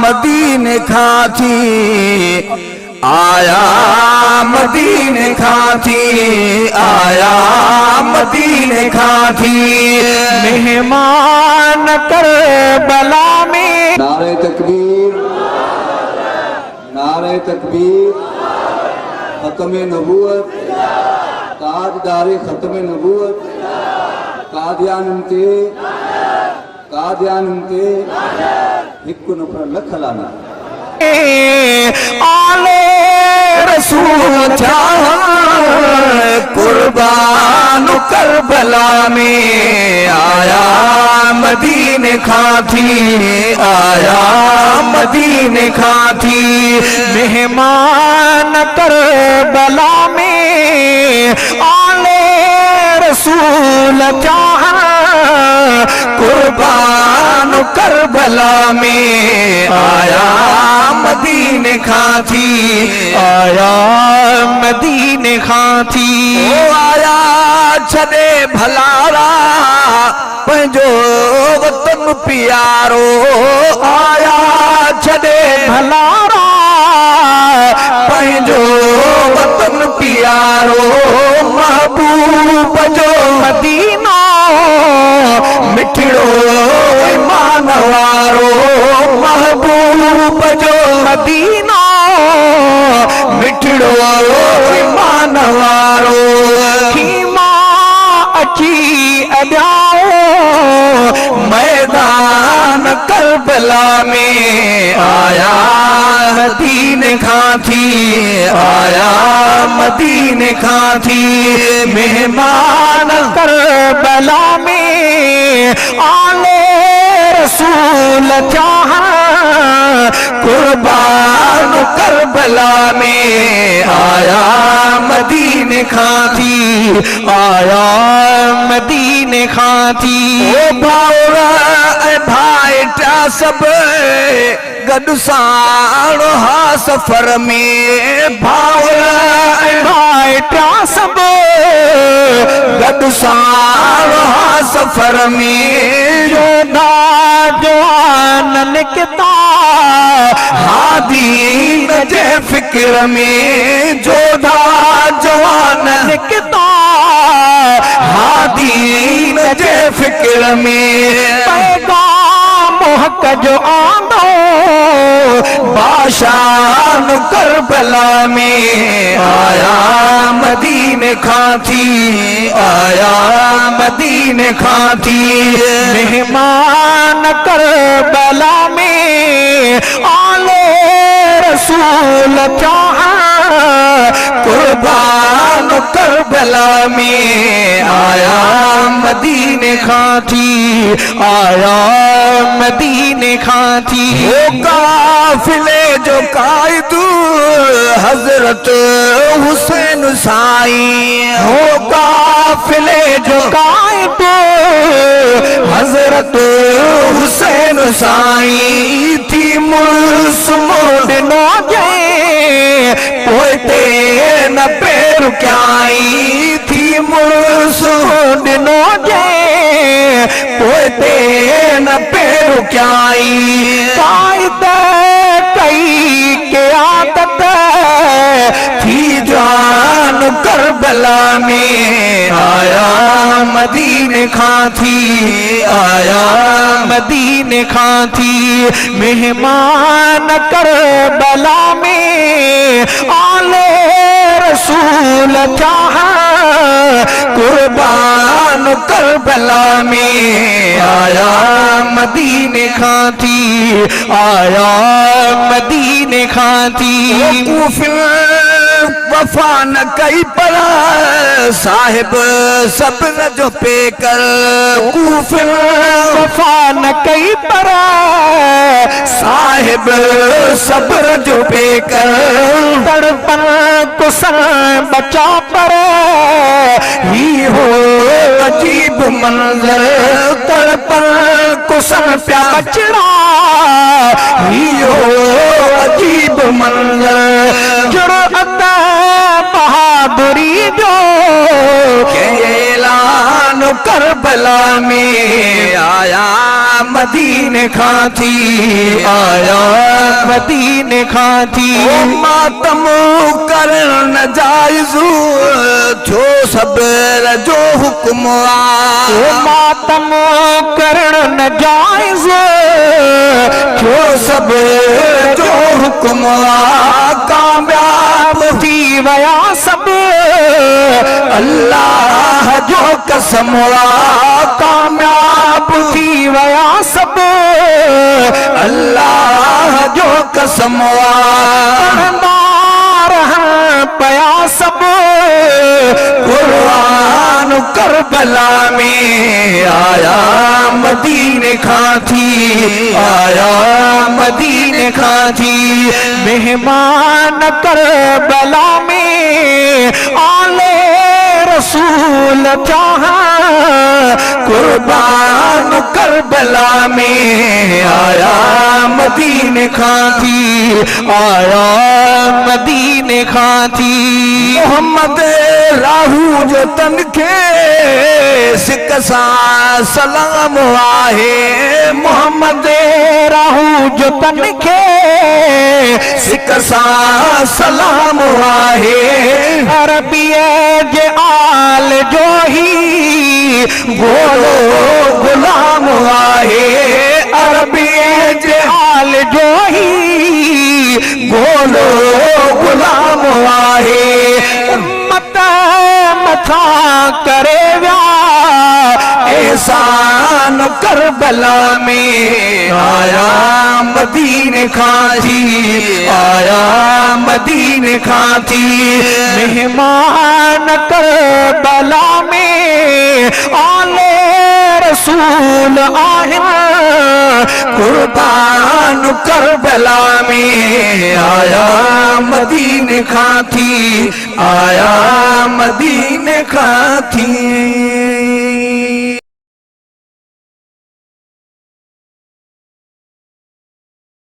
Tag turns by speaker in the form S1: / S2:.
S1: मदीने खां थी आया मदीने खां थी आया मदीने खां थी
S2: मेहमान करबला में
S3: नारे तकबीर नारे तकबीर खत्म नबूवत ताजदारे खत्म नबूवत कादियान ते हिकु नफर लख लाना
S2: आले
S1: रसूल था कुर्बान करबला में आया मदीने खां थी आया मदीने खां थी
S2: मेहमान करबला में आले रसूल चाह
S1: कुर्बान करबला में आया मदीने खां थी
S2: आया मदीने खां थी
S1: ओ आया छॾे भलारा पंहिंजो वतन प्यारो आया छॾे
S2: भलारा
S1: पंहिंजो वतन प्यारो महबूब जो
S2: मदीना
S1: मिठड़ो ईमान वारो महबूब जो
S2: मदीना
S1: मिठड़ो ईमान वारो
S2: खीमा अची अॾाओ
S1: मैदान करबला में आया मदीने खां थी आया मदीने खां थी मेहमान
S2: करबला में आले रसूल चाह
S1: कुर्बान करबला में आया मदीने खां थी
S2: आया मदीने खां थी
S1: ओ भाउरा ऐं भाइटा सभु गॾु साणो हा सफ़र में भाउरा ऐं
S2: भाइटा सभु
S1: गॾु साणो हा सफ़र में
S2: जोधा जवान निकिता
S1: हादीन जे फिक्र में जोधा जवान
S2: निकिता
S1: हादीन जे फिक्र में
S2: पैगाम हक़ जो आंदो
S1: बाशान करबला में आया मदीने खां थी आया मदीने खां थी
S2: मेहमान करबला में आले रसूल चाह
S1: कुर्बान करबला में आया मदीने खां थी
S2: आया मदीने खां थी
S1: वो काफिले जो कायदू हजरत हुसैन साईं हो काफिले जो
S2: कायदो
S1: हजरत हुसैन साईं थी मुर्स मोड़
S2: नो जे
S1: पोइते न पैर क्याई थी मुर्स
S2: नो जे
S1: पोइते न पैर क्याई
S2: कायद कई के आदत
S1: थी जान करबला में आया मदीने खां थी आया
S2: मदीने खां थी मेहमान करबला में आले रसूल चाह
S1: कुर्बान करबला में आया मदीने खां थी
S2: आया मदीने खां थी
S1: कूफिल वफा न कई पर साहिब सब्र जो पेकर कूफिल
S2: वफा न कई पर
S1: साहिब सब्र जो पेकर
S2: तड़पन कुसल बचा पर
S1: ही हो अजीब मंजर तड़पन कुसल प्या बचड़ा ही हो अजीब मंजर
S2: जुर्अत बहादुर मुरीदो
S1: के ऐलान करबला में आया मदीने खां थी
S2: आया मदीने खां थी
S1: ओ मातम करण न जायज़ थियो सबर जो हुक्म
S2: ओ मातम करण न जायज़
S1: थियो सबर जो हुक्म कामयाब
S2: थी वया सब
S1: अल्लाह जो कसम
S2: कामयाब थी वया सब
S1: अल्लाह जो कसम
S2: पया सब
S1: कुर्बान करबला में आया मदीने खां थी आया मदीने खां थी
S2: मेहमान करबला में आले रसूल चाहा
S1: कुर्बान करबला में आया मदीने खां थी
S2: आया मदीने खां थी
S1: मोहम्मद राहू जो तन के सिक सां सलाम आहे
S2: मोहम्मद राहू जो तन के
S1: सिक सां सलाम आहे
S2: अरबीअ जे आल जो ही
S1: गोलो गुलाम आहे
S2: अरबीअ जे आल जो ही
S1: गोलो गुलाम आहे
S2: उम्मत मथा करे विया
S1: एहसान करबला में आया मदीने खां थी आया मदीने खां थी
S2: मेहमान करबला में आले रसूल आहिन
S1: कुर्बान करबला में आया मदीने खां थी आया मदीने खां थी